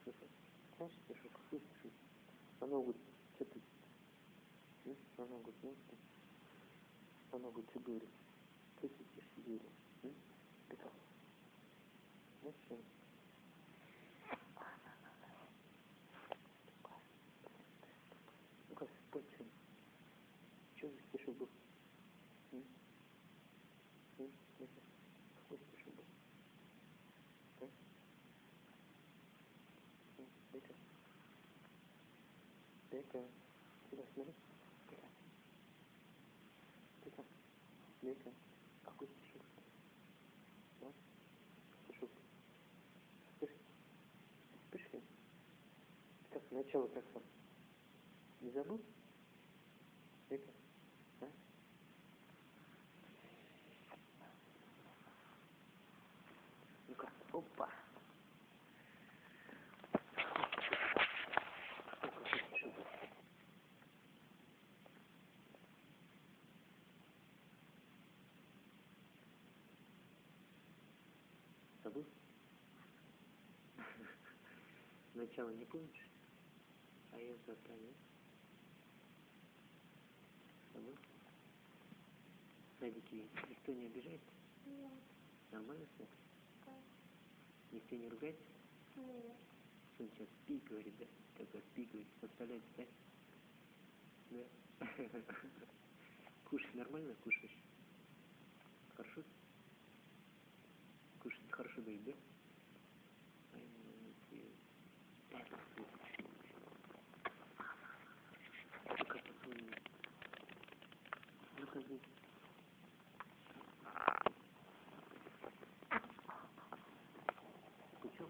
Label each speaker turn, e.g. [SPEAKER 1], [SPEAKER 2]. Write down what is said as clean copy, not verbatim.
[SPEAKER 1] Знаешь, пишу, какую пишу? Она говорит, что ты? Она говорит, ну что? Она говорит, что говорит? Ты сидишь, сидели. Ты как? Ну что? Ну как, почему? Что за стишок был? Какой стишок был? Бека. Бека. Сюда смотри. Бека. Бека. Бека. Какой стишок? А? Стишок. Спишь? Спишь ли? Как начало как сам? Не забыл? Бека. А? Ну-ка. Опа. Какой стишок был? Забыл? Начало не помнишь? А я завтра нет. Забыл? В садике никто не обижает? Нет. Нормально все? Да. Никто не ругает? Нет. Он сейчас пи говорит, да? Такой пи говорит, подставляет, да? Да. Кушать нормально кушаешь? Хорошо? Кушать хорошо дают, да? Ай, молодец.